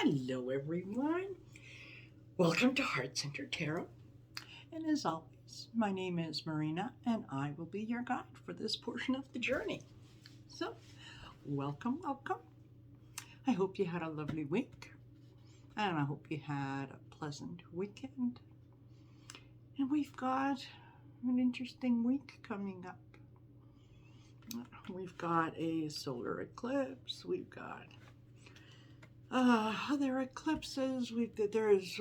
Hello, everyone. Welcome to Heart Center Tarot. And as always, my name is Marina, and I will be your guide for this portion of the journey. So, welcome, welcome. I hope you had a lovely week, and I hope you had a pleasant weekend. And we've got an interesting week coming up. We've got a solar eclipse. We've got other eclipses. There's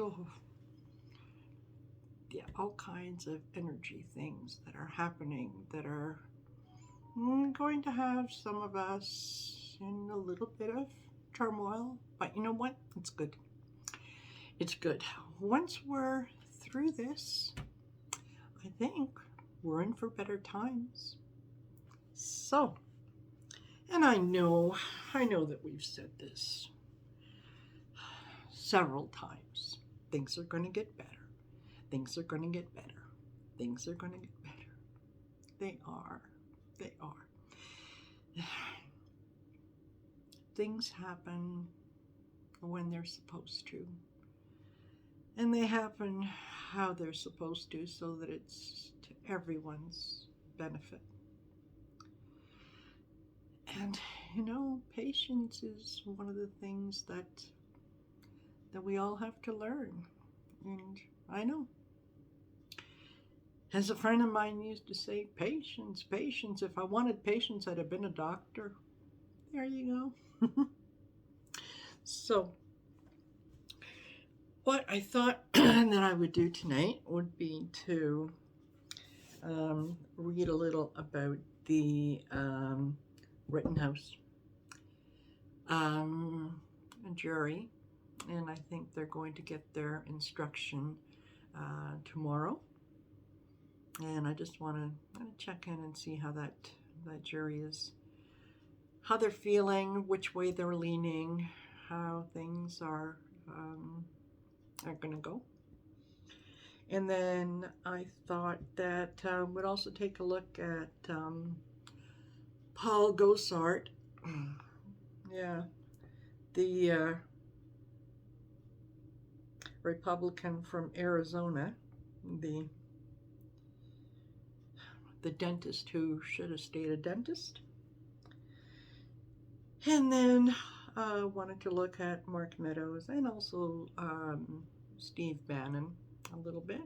all kinds of energy things that are happening that are going to have some of us in a little bit of turmoil. But you know what? It's good. It's good. Once we're through this, I think we're in for better times. So, and I know that we've said this several times. Things are going to get better. Things are going to get better. Things are going to get better. They are. They are. Things happen when they're supposed to. And they happen how they're supposed to so that it's to everyone's benefit. And, patience is one of the things that we all have to learn. And I know. As a friend of mine used to say, patience, patience. If I wanted patience, I'd have been a doctor. There you go. So, what I thought that I would do tonight would be to read a little about the Rittenhouse jury, and I think they're going to get their instruction tomorrow. And I just want to check in and see how that jury is, how they're feeling, which way they're leaning, how things are going to go. And then I thought that we'd also take a look at Paul Gosar. Yeah, the Republican from Arizona, the dentist who should have stayed a dentist. And then wanted to look at Mark Meadows and also Steve Bannon a little bit.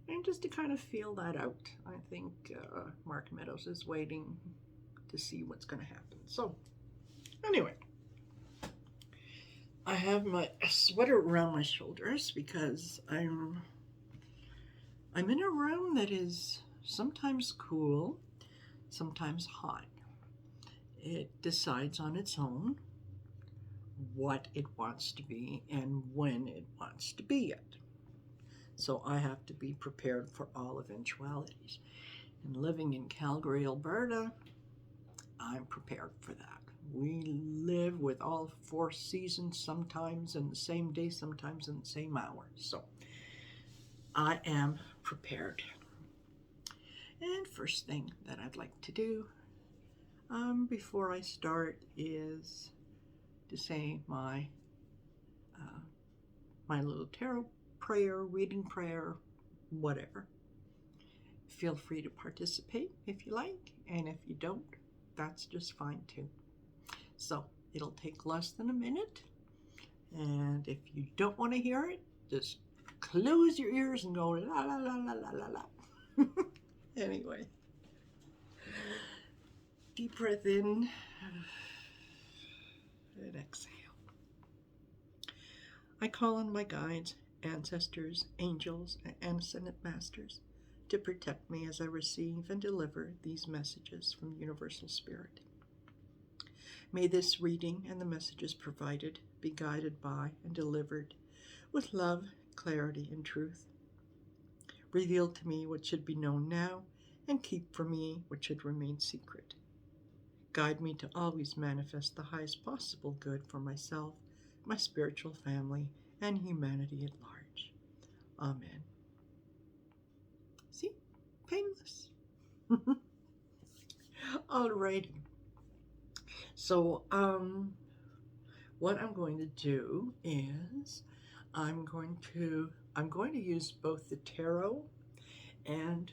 And just to kind of feel that out. I think Mark Meadows is waiting to see what's going to happen. So, anyway, I have my sweater around my shoulders because I'm in a room that is sometimes cool, sometimes hot. It decides on its own what it wants to be and when it wants to be it. So I have to be prepared for all eventualities. And living in Calgary, Alberta, I'm prepared for that. We live with all 4 seasons, sometimes in the same day, sometimes in the same hour. So I am prepared. And first thing that I'd like to do before I start is to say my little tarot prayer, reading prayer, whatever. Feel free to participate if you like, and if you don't, that's just fine too. So it'll take less than a minute, and if you don't want to hear it, just close your ears and go la la la la la la la. Anyway, deep breath in and exhale. I call on my guides, ancestors, angels, and ascended masters to protect me as I receive and deliver these messages from Universal Spirit. May this reading and the messages provided be guided by and delivered with love, clarity, and truth. Reveal to me what should be known now, and keep from me what should remain secret. Guide me to always manifest the highest possible good for myself, my spiritual family, and humanity at large. Amen. See? Painless. Alrighty. So, what I'm going to do is I'm going to use both the tarot and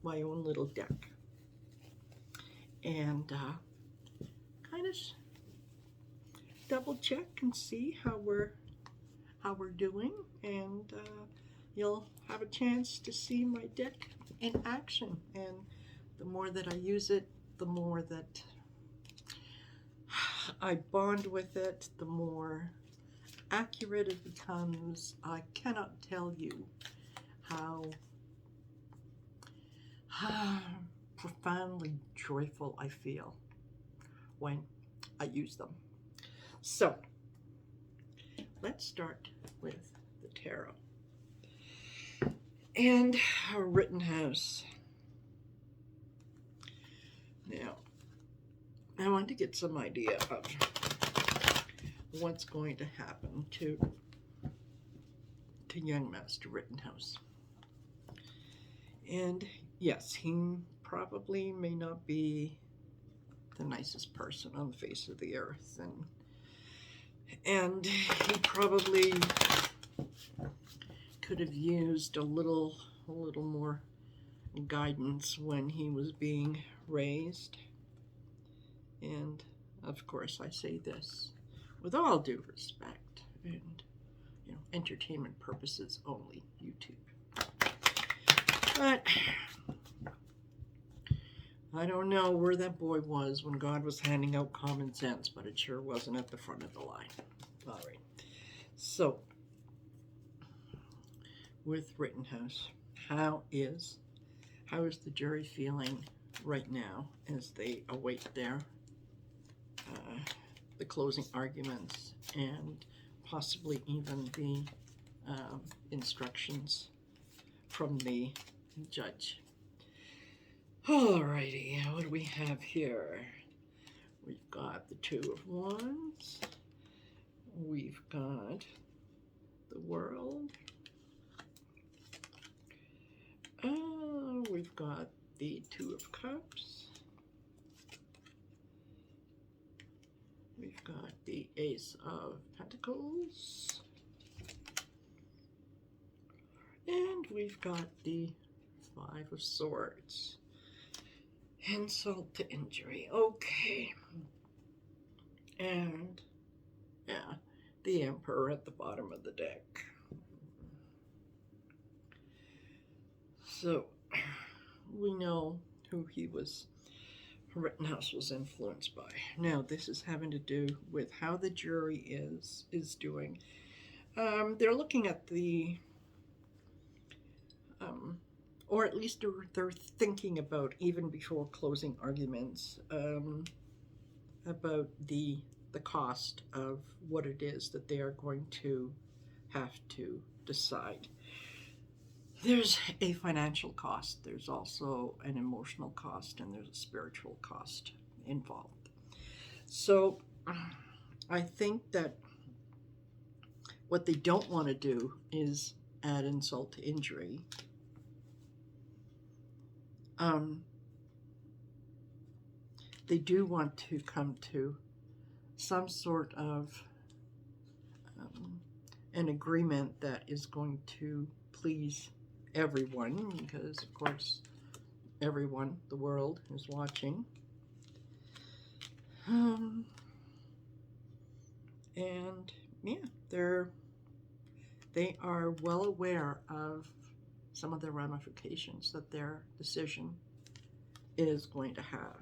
my own little deck, and kind of double check and see how we're doing, and you'll have a chance to see my deck in action. And the more that I use it, the more that I bond with it, the more accurate it becomes. I cannot tell you how profoundly joyful I feel when I use them. So let's start with the tarot. And Rittenhouse. Now, I want to get some idea of what's going to happen to young Master Rittenhouse. And yes, he probably may not be the nicest person on the face of the earth, and he probably could have used a little more guidance when he was being raised. And of course, I say this with all due respect, and entertainment purposes only, YouTube. But I don't know where that boy was when God was handing out common sense, but it sure wasn't at the front of the line. All right. So, with Rittenhouse, how is the jury feeling right now as they await the closing arguments and possibly even the instructions from the judge? Alrighty, what do we have here? We've got the Two of Wands. We've got the World. We've got the Two of Cups. We've got the Ace of Pentacles. And we've got the Five of Swords. Insult to injury. Okay. And, yeah, the Emperor at the bottom of the deck. So, we know who Rittenhouse was influenced by. Now, this is having to do with how the jury is doing. They're looking at or at least they're thinking about, even before closing arguments, about the cost of what it is that they are going to have to decide. There's a financial cost, there's also an emotional cost, and there's a spiritual cost involved. So I think that what they don't want to do is add insult to injury. They do want to come to some sort of an agreement that is going to please everyone, because of course everyone, the world, is watching. And yeah, they are well aware of some of the ramifications that their decision is going to have,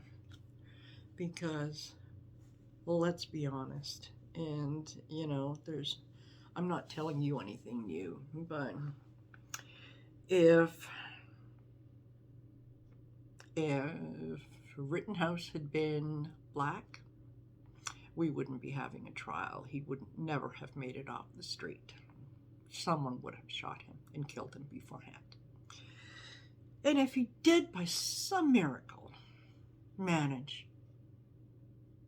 because, well, let's be honest, and I'm not telling you anything new, but if Rittenhouse had been black, we wouldn't be having a trial. He would never have made it off the street. Someone would have shot him and killed him beforehand. And if he did, by some miracle, manage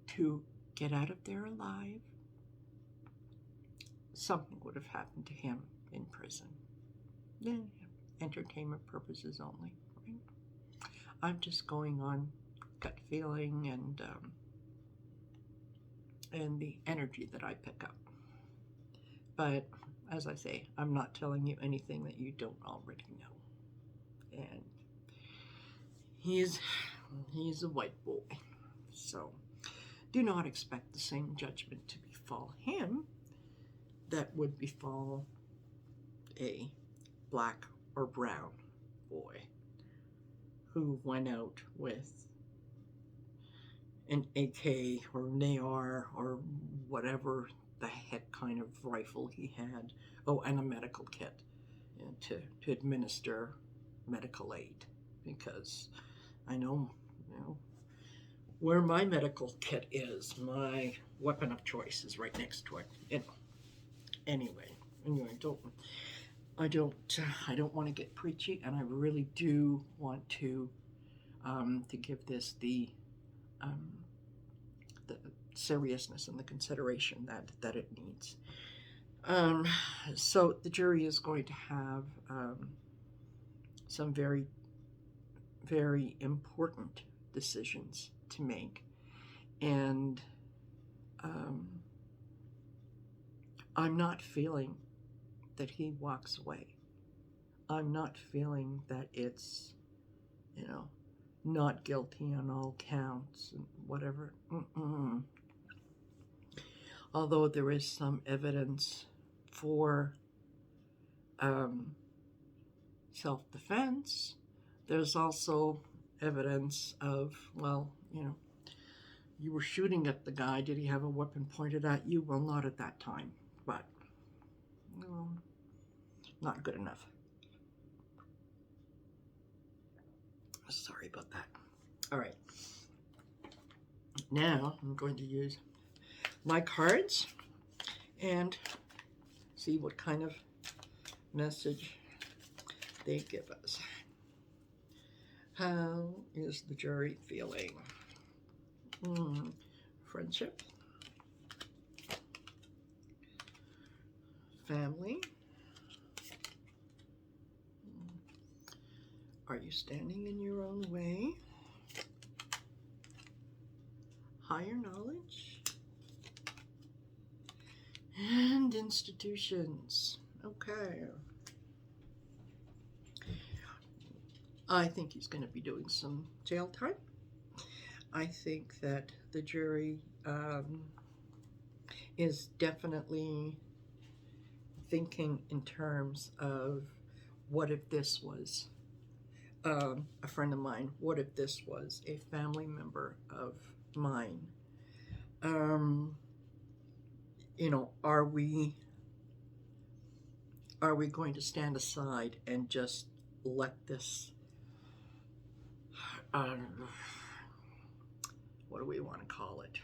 to get out of there alive, something would have happened to him in prison. Yeah, entertainment purposes only, right? I'm just going on gut feeling and and the energy that I pick up. But as I say, I'm not telling you anything that you don't already know. And he's a white boy. So do not expect the same judgment to befall him that would befall a black or brown boy who went out with an AK or an AR or whatever the heck kind of rifle he had. Oh, and a medical kit, to administer medical aid, because I know, where my medical kit is, my weapon of choice is right next to it. Anyway, I don't want to get preachy, and I really do want to give this um, the seriousness and the consideration that it needs. So the jury is going to have some very, very important decisions to make, and I'm not feeling that he walks away. I'm not feeling that it's, not guilty on all counts and whatever. Although there is some evidence for self-defense, there's also evidence of, you were shooting at the guy. Did he have a weapon pointed at you? Well, not at that time, but not good enough. Sorry about that. All right. Now I'm going to use my cards and see what kind of message they give us. How is the jury feeling? Friendship, family. Are you standing in your own way? Higher knowledge and institutions. Okay. I think he's going to be doing some jail time. I think that the jury is definitely thinking in terms of, what if this was a friend of mine? What if this was a family member of mine? Are we going to stand aside and just let this what do we want to call it?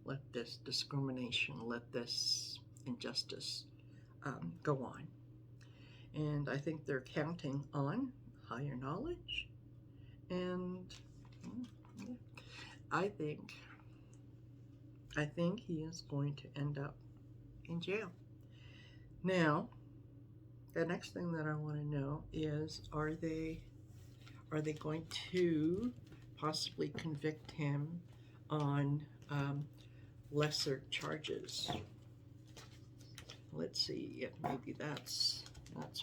Let this discrimination, let this injustice go on. And I think they're counting on higher knowledge, and I think he is going to end up in jail. Now, the next thing that I want to know is, are they going to possibly convict him on lesser charges? Let's see if maybe that's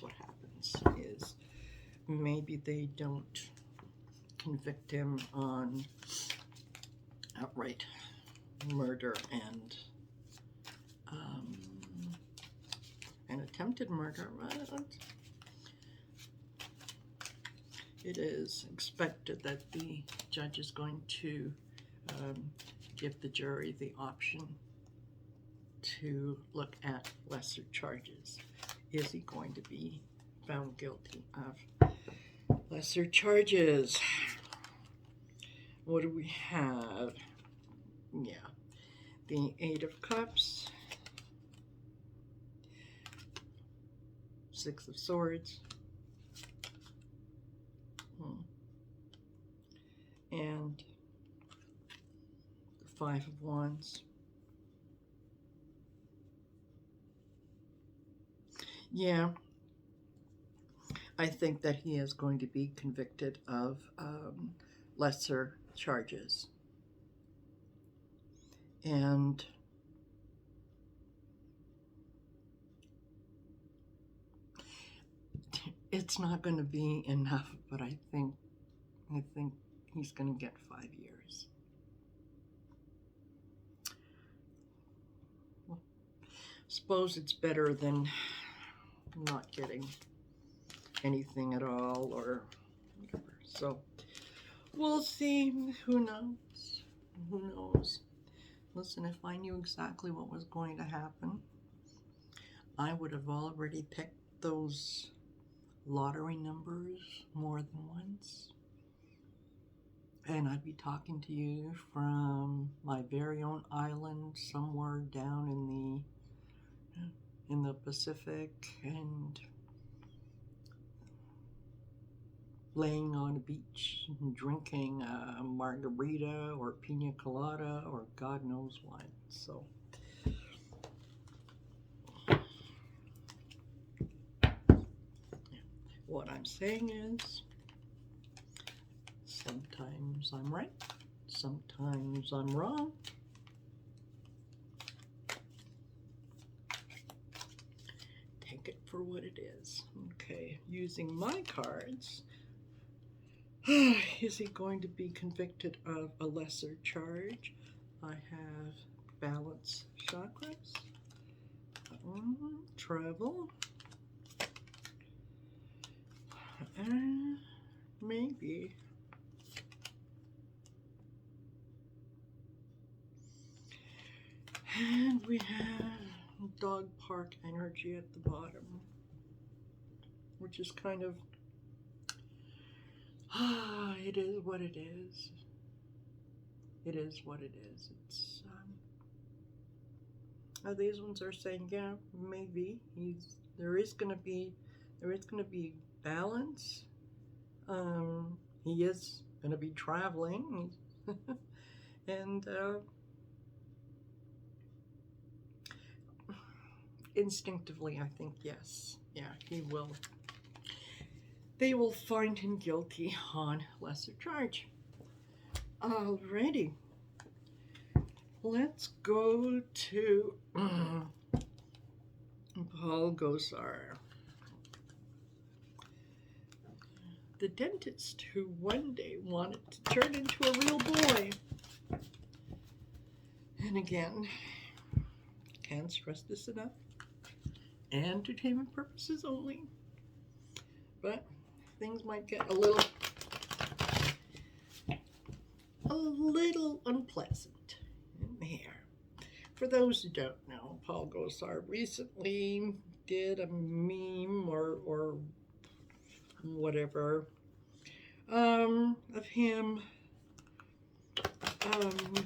what happens, is maybe they don't convict him on outright murder and attempted murder. It is expected that the judge is going to give the jury the option to look at lesser charges. Is he going to be found guilty of lesser charges? What do we have? Yeah, the Eight of Cups, Six of Swords, and the Five of Wands. Yeah, I think that he is going to be convicted of lesser charges. And it's not going to be enough, but I think he's going to get 5 years. Well, suppose it's better than not getting anything at all or whatever. So we'll see. Who knows? Who knows? Listen, if I knew exactly what was going to happen, I would have already picked those lottery numbers more than once. And I'd be talking to you from my very own island somewhere down in the Pacific, and laying on a beach and drinking a margarita or pina colada or God knows what. So what I'm saying is, sometimes I'm right, sometimes I'm wrong. Take it for what it is. Okay, using my cards. Is he going to be convicted of a lesser charge? I have balance chakras, travel, maybe. And we have dog park energy at the bottom, which is kind of, it is what it is. It is what it is. It's, these ones are saying, yeah, maybe there is going to be balance. He is going to be traveling, and instinctively, I think yes, yeah, he will. They will find him guilty on lesser charge. Alrighty, let's go to Paul Gosar, the dentist who one day wanted to turn into a real boy. And again, can't stress this enough. Entertainment purposes only. But things might get a little unpleasant in here. For those who don't know, Paul Gosar recently did a meme or whatever of him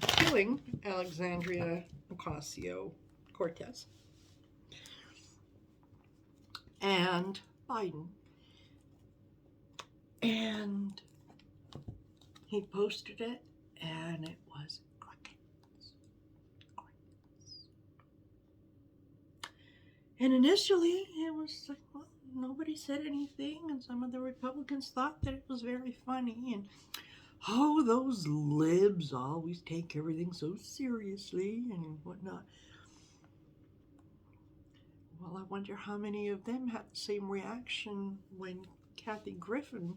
killing Alexandria Ocasio-Cortez and Biden. And he posted it, and it was crickets. And initially, it was like, well, nobody said anything, and some of the Republicans thought that it was very funny, and oh, those libs always take everything so seriously and whatnot. Well, I wonder how many of them had the same reaction when Kathy Griffin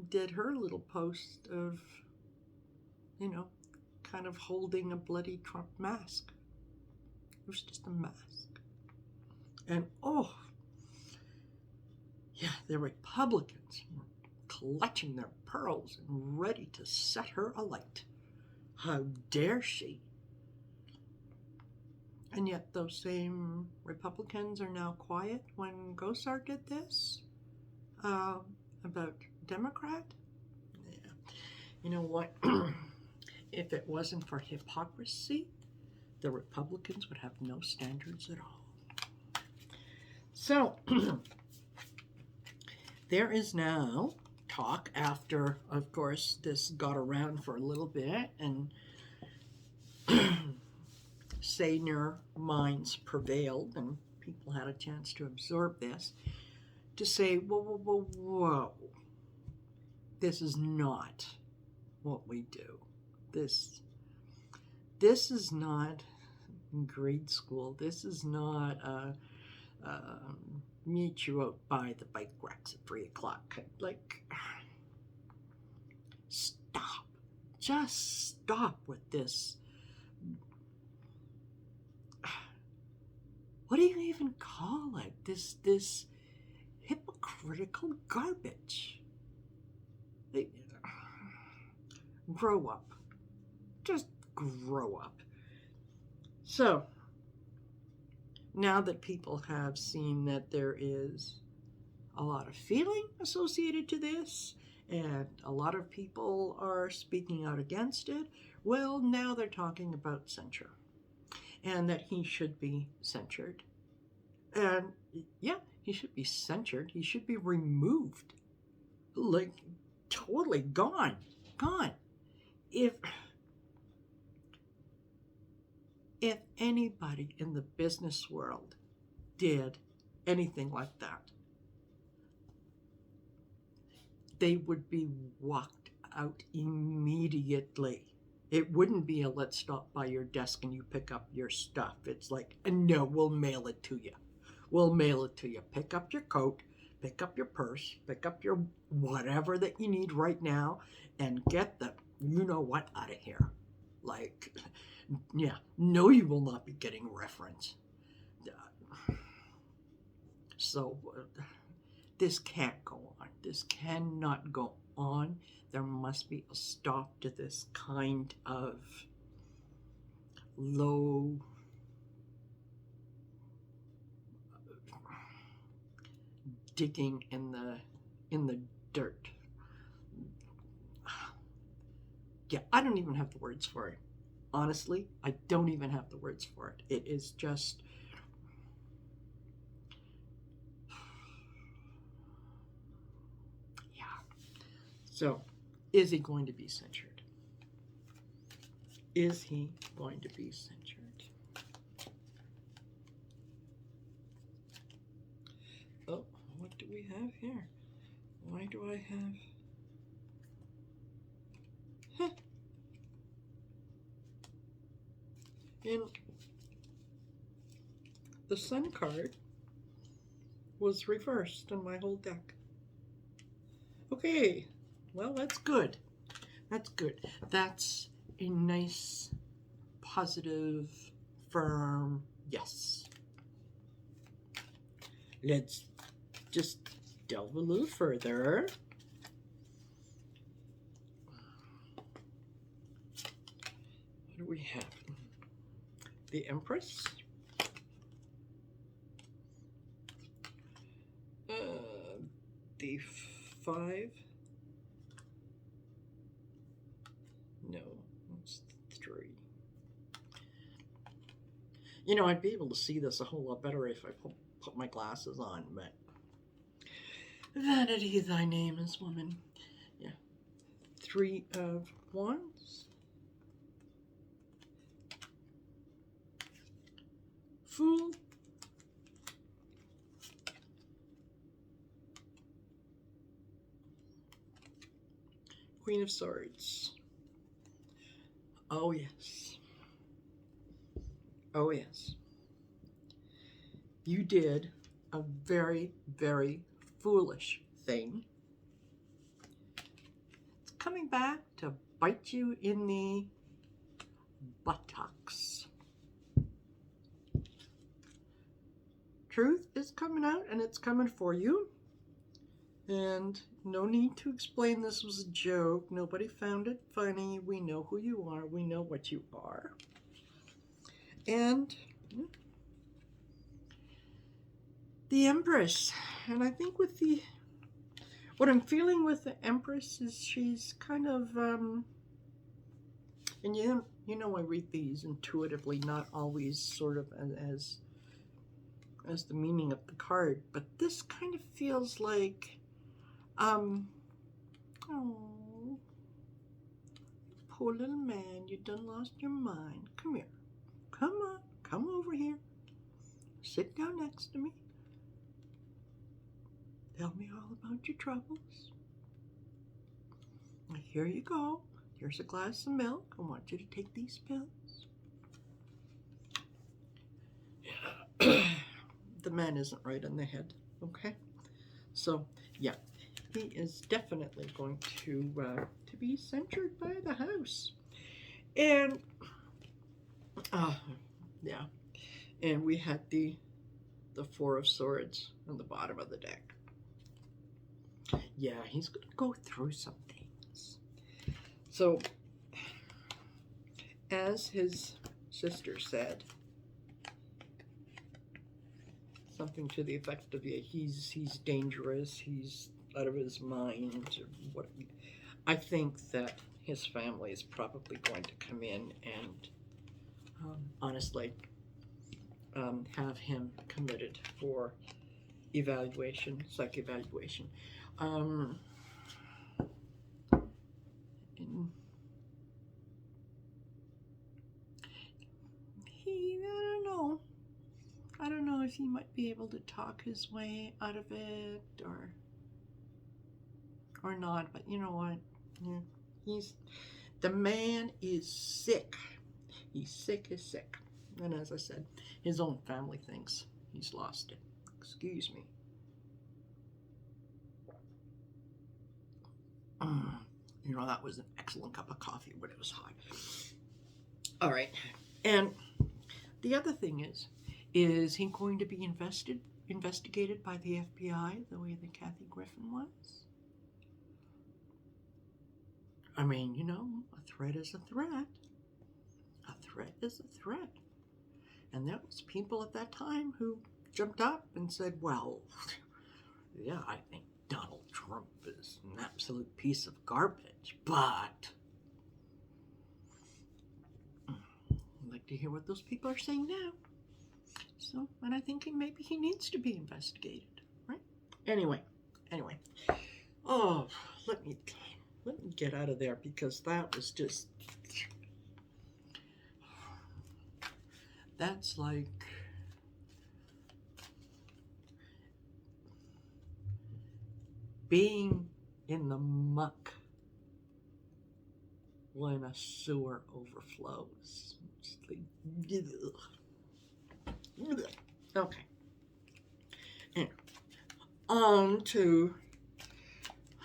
did her little post of, kind of holding a bloody Trump mask. It was just a mask. And oh, yeah, the Republicans were clutching their pearls and ready to set her alight. How dare she? And yet those same Republicans are now quiet when Gosar did this about Democrat. Yeah. You know what? If it wasn't for hypocrisy, the Republicans would have no standards at all. So there is now talk after, of course, this got around for a little bit and saner minds prevailed and people had a chance to absorb this, to say, whoa, this is not what we do. This This is not grade school. This is not meet you out by the bike racks at 3 o'clock. Like, stop. Just stop with this. What do you even call it? This hypocritical garbage. Grow up. Just grow up. So, now that people have seen that there is a lot of feeling associated to this, and a lot of people are speaking out against it, well, now they're talking about censure, and that he should be censured. And yeah, he should be censured. He should be removed. Like, totally gone. Gone. If anybody in the business world did anything like that, they would be walked out immediately. It wouldn't be a let's stop by your desk and you pick up your stuff. It's like, no, we'll mail it to you. We'll mail it to you. Pick up your coat, pick up your purse, pick up your whatever that you need right now, and get the you know what out of here. Like, yeah, no, you will not be getting reference. So this can't go on. This cannot go on. There must be a stop to this kind of low digging in the dirt. Yeah, I don't even have the words for it. Honestly, I don't even have the words for it. It is just, yeah. So, is he going to be censured? Is he going to be censured? Oh, what do we have here? Why do I have... Huh. And the Sun card was reversed on my whole deck. Okay, well, that's good. That's good. That's a nice, positive, firm yes. Let's just delve a little further. What do we have? The Empress. The 5. No, that's 3. You know, I'd be able to see this a whole lot better if I put my glasses on, but vanity thy name is woman. Yeah. 3 of Wands. Fool. Queen of Swords. Oh, yes. Oh, yes. You did a very, very foolish thing. It's coming back to bite you in the buttocks. Truth is coming out, and it's coming for you. And no need to explain this was a joke. Nobody found it funny. We know who you are. We know what you are. And the Empress. And I think with the... What I'm feeling with the Empress is she's kind of... and you know I read these intuitively, not always sort of as the meaning of the card. But this kind of feels like... oh, poor little man, you done lost your mind. Come here. Come on. Come over here. Sit down next to me. Tell me all about your troubles. Here you go. Here's a glass of milk. I want you to take these pills. the man isn't right in the head. Okay, so yeah, he is definitely going to be censured by the House, and uh, yeah, and we had the Four of Swords on the bottom of the deck. Yeah, he's going to go through some things. So, as his sister said, something to the effect of, yeah, he's dangerous, he's out of his mind. What? I think that his family is probably going to come in and honestly have him committed for evaluation, psych evaluation. Um, I don't know if he might be able to talk his way out of it or not. But you know what? Yeah, the man is sick. He's sick as sick. And as I said, his own family thinks he's lost it. Excuse me. You know, that was an excellent cup of coffee when it was hot. All right. And the other thing is he going to be investigated by the FBI the way that Kathy Griffin was? I mean, you know, a threat is a threat. A threat is a threat. And there was people at that time who jumped up and said, well, yeah, I think Donald Trump is an absolute piece of garbage, but I'd like to hear what those people are saying now. So, and I think maybe he needs to be investigated, right? Anyway. Oh, let me get out of there because that was just, that's like being in the muck when a sewer overflows. It's like, ugh. Okay. Anyway, on to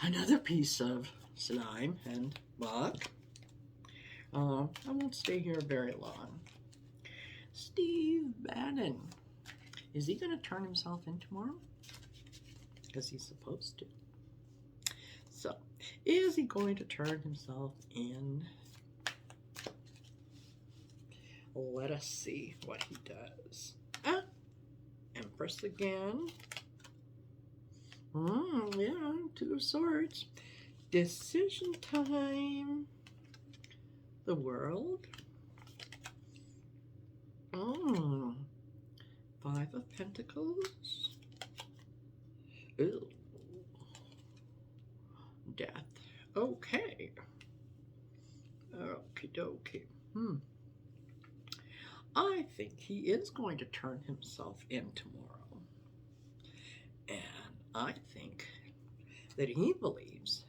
another piece of slime and muck. I won't stay here very long. Steve Bannon. Is he going to turn himself in tomorrow? Because he's supposed to. So, is he going to turn himself in? Let us see what he does. Empress again. Yeah, Two of Swords. Decision time. The World. Five of Pentacles. Ooh. Death. Okay. Okie dokie. I think he is going to turn himself in tomorrow. And I think that he believes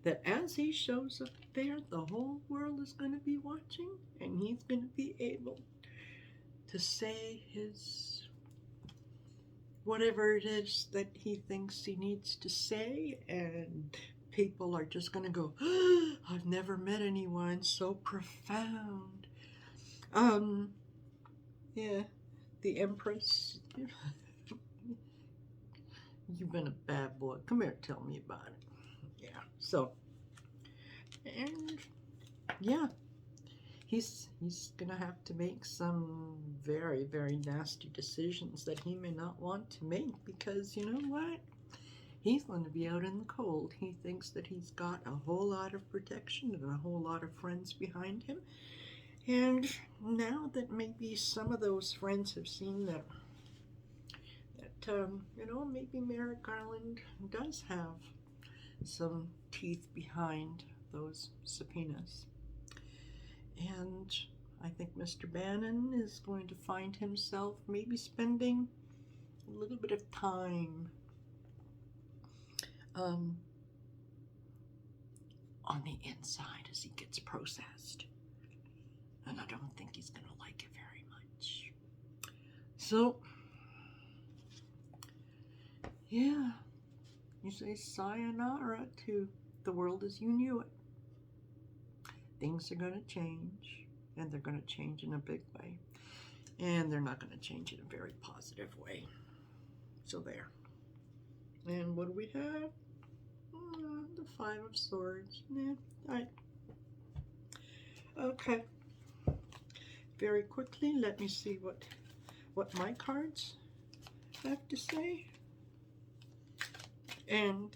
that as he shows up there, the whole world is going to be watching, and he's going to be able to say his whatever it is that he thinks he needs to say, and people are just going to go, oh, I've never met anyone so profound. Yeah, the Empress. You've been a bad boy. Come here, tell me about it. Yeah, so, and yeah, he's gonna have to make some very, very nasty decisions that he may not want to make, because you know what? He's going to be out in the cold. He thinks that he's got a whole lot of protection and a whole lot of friends behind him. And now that maybe some of those friends have seen that you know, maybe Merrick Garland does have some teeth behind those subpoenas. And I think Mr. Bannon is going to find himself maybe spending a little bit of time on the inside as he gets processed. And I don't think he's going to like it very much. So, Yeah, you say sayonara to the world as you knew it. Things are going to change, and they're going to change in a big way. And they're not going to change in a very positive way. So there. And what do we have? The Five of Swords. Yeah, all right. Okay. Very quickly, let me see what my cards have to say. And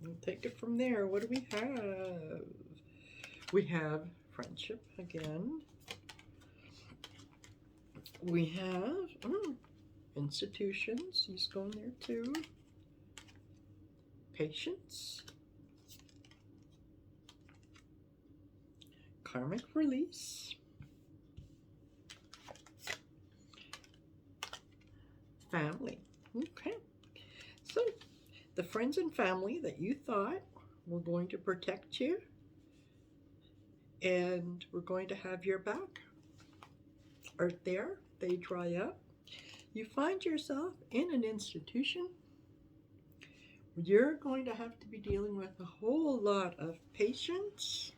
we'll take it from there. What do we have? We have friendship again. We have institutions. He's going there too. Patience. Karmic release. Family. Okay. So the friends and family that you thought were going to protect you and were going to have your back are there. They dry up. You find yourself in an institution. You're going to have to be dealing with a whole lot of patience.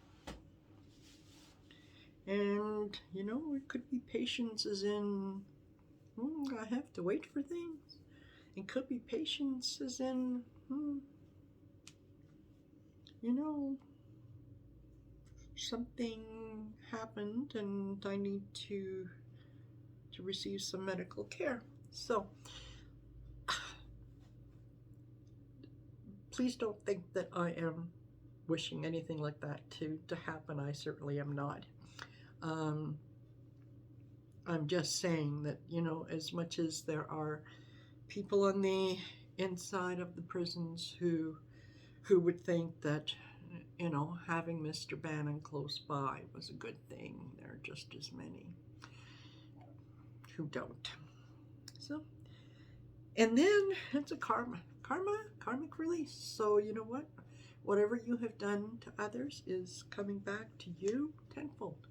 And, you know, it could be patience as in, I have to wait for things. It could be patience as in, you know, something happened and I need to receive some medical care. So, please don't think that I am wishing anything like that to happen. I certainly am not. I'm just saying that, you know, as much as there are people on the inside of the prisons who would think that, you know, having Mr. Bannon close by was a good thing, there are just as many who don't. So, and then it's a karmic release. So you know what? Whatever you have done to others is coming back to you tenfold.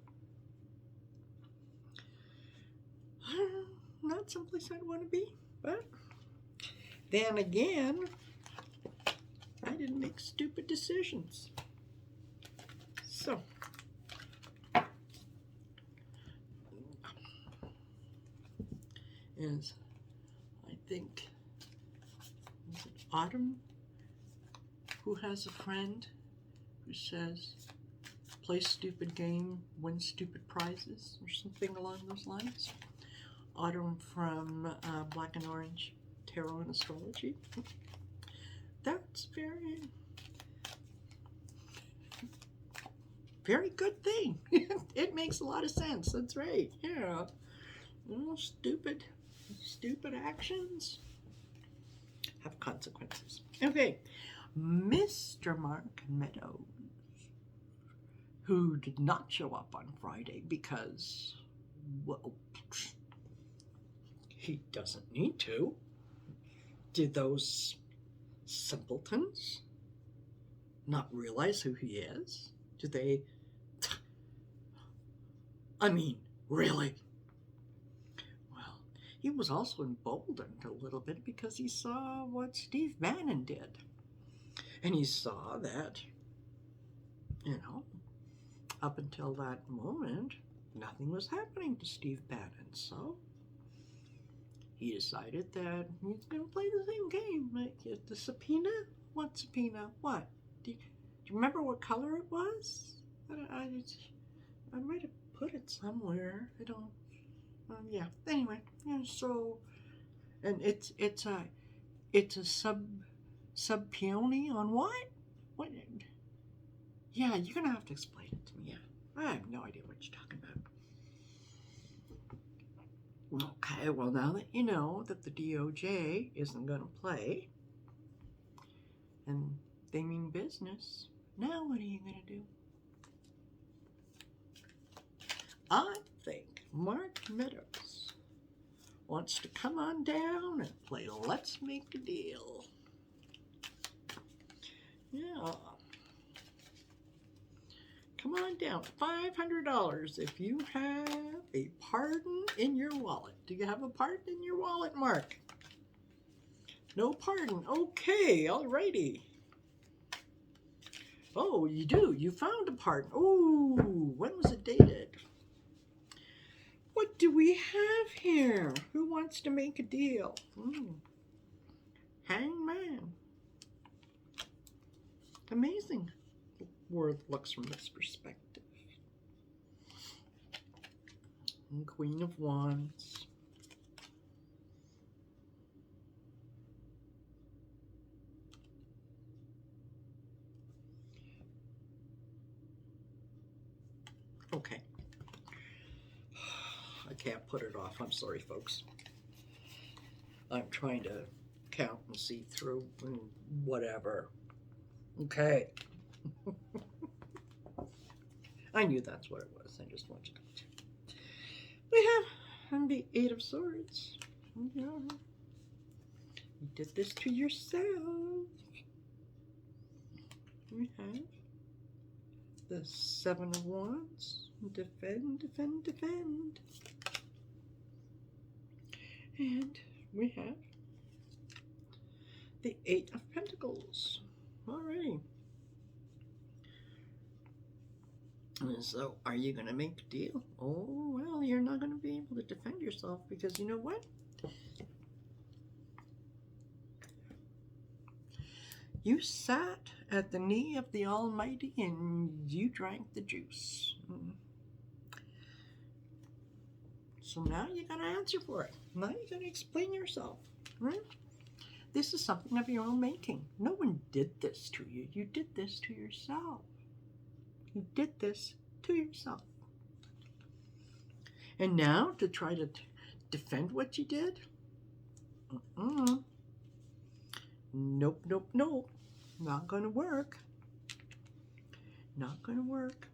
Not someplace I'd want to be, but then again, I didn't make stupid decisions. So, is I think, is it Autumn who has a friend who says, play stupid game, win stupid prizes, or something along those lines? Autumn from Black and Orange Tarot and Astrology. That's very good thing. It makes a lot of sense. That's right. Yeah. You know, stupid actions have consequences. Okay. Mr. Mark Meadows, who did not show up on Friday because, well, he doesn't need to. Did those simpletons not realize who he is? Did they? I mean, really? Well, he was also emboldened a little bit because he saw what Steve Bannon did. And he saw that, you know, up until that moment, nothing was happening to Steve Bannon. So he decided that he's going to play the same game. Like the subpoena? What subpoena? What? Do you remember what color it was? I might have put it somewhere. I don't. Yeah. Anyway, yeah. So, and it's a sub-peony on what? What? Yeah, you're gonna have to explain it to me. Yeah, I have no idea what you're talking about. Okay, well now that you know that the DOJ isn't gonna play, and they mean business, now what are you gonna do? I think Mark Meadows wants to come on down and play Let's Make a Deal. Yeah. Come on upside down. $500 if you have a pardon in your wallet. Do you have a pardon in your wallet, Mark? No pardon. Okay, alrighty. Oh, you do. You found a pardon. Oh, when was it dated? What do we have here? Who wants to make a deal? Hangman. Amazing. The world looks from this perspective. And Queen of Wands. Okay. I can't put it off. I'm sorry, folks. I'm trying to count and see through and whatever. Okay. I knew that's what it was. I just wanted to. We have the Eight of Swords. You did this to yourself. We have the Seven of Wands. Defend, defend, defend. And we have the Eight of Pentacles. Alrighty. So, are you going to make a deal? Oh, well, you're not going to be able to defend yourself because you know what? You sat at the knee of the Almighty and you drank the juice. So now you got to answer for it. Now you got to explain yourself, right? This is something of your own making. No one did this to you. You did this to yourself. You did this to yourself. And now to try to defend what you did? Nope, nope, nope. Not going to work. Not going to work.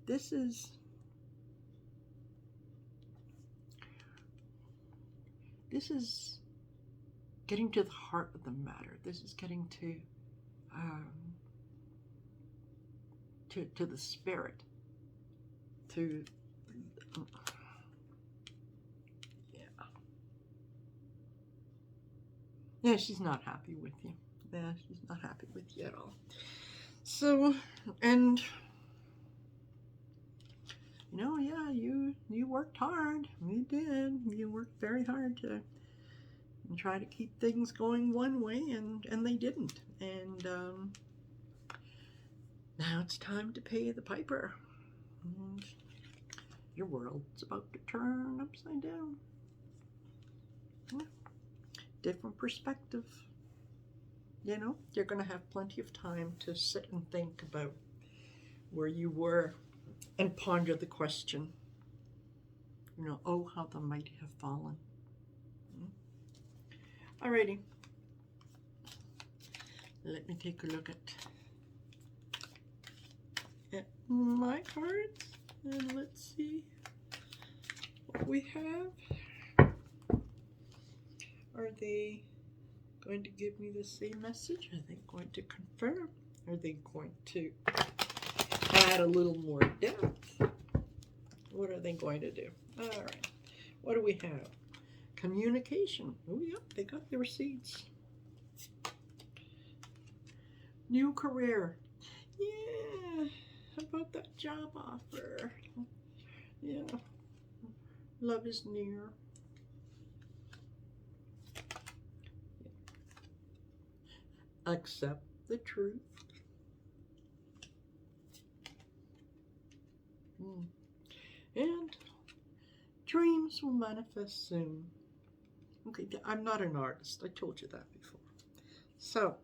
This is getting to the heart of the matter. This is getting to the spirit. Yeah, she's not happy with you. Yeah, she's not happy with you at all. So, and yeah, you worked hard. You did. You worked very hard to try to keep things going one way, and they didn't. And now it's time to pay the piper. And your world's about to turn upside down. Yeah. Different perspective. You're going to have plenty of time to sit and think about where you were and ponder the question, oh, how the mighty have fallen. Alrighty. Let me take a look at my cards and let's see what we have. Are they going to give me the same message? Are they going to confirm? Are they going to add a little more depth? What are they going to do? All right. What do we have? Communication. Oh, yep, they got the receipts. New career. Yeah, how about that job offer? Yeah, love is near. Accept the truth. And dreams will manifest soon. Okay, I'm not an artist. I told you that before. So,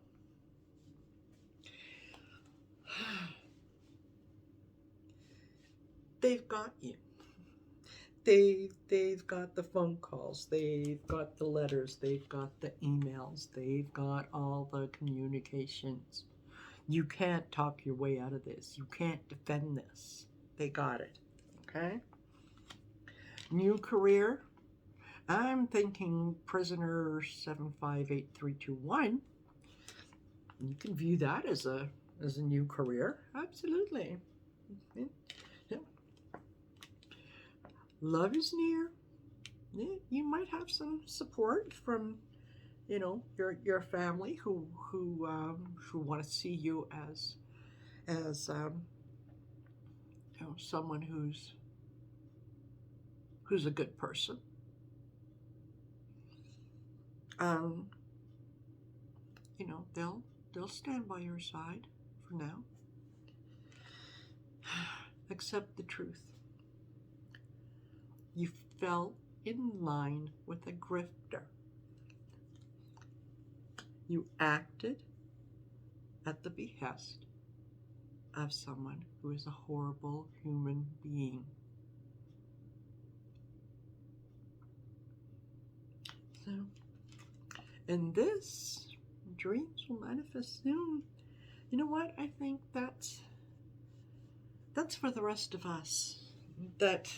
they've got you. They've got the phone calls. They've got the letters. They've got the emails. They've got all the communications. You can't talk your way out of this. You can't defend this. They got it. Okay? New career. I'm thinking prisoner 758321. You can view that as a new career. Absolutely. Yeah. Love is near. Yeah, you might have some support from your family who want to see you as someone who's a good person. Um, they'll stand by your side for now. Accept the truth. You fell in line with a grifter. You acted at the behest of someone who is a horrible human being. So, and this dreams will manifest soon. You know what? I think that's for the rest of us. That,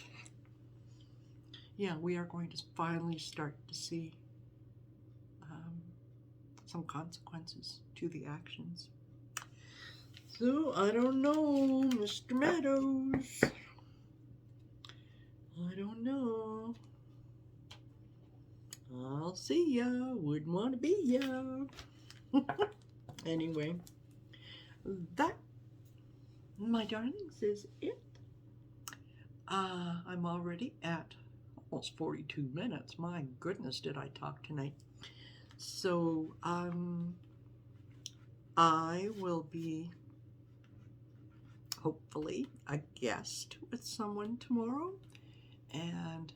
yeah, we are going to finally start to see some consequences to the actions. So, I don't know, Mr. Meadows. I don't know. I'll see ya. Wouldn't want to be ya. Anyway, that, my darlings, is it. I'm already at almost 42 minutes. My goodness, did I talk tonight. So, I will be hopefully a guest with someone tomorrow. And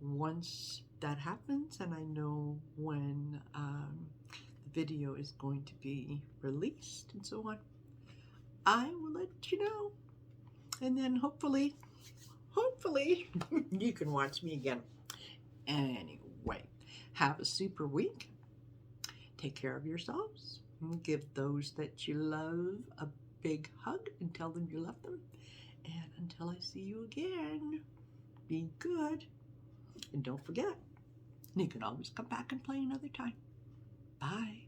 once that happens and I know when the video is going to be released and so on, I will let you know. And then hopefully, you can watch me again. Anyway, have a super week. Take care of yourselves. Give those that you love a big hug and tell them you love them. And until I see you again, be good. And don't forget, you can always come back and play another time. Bye.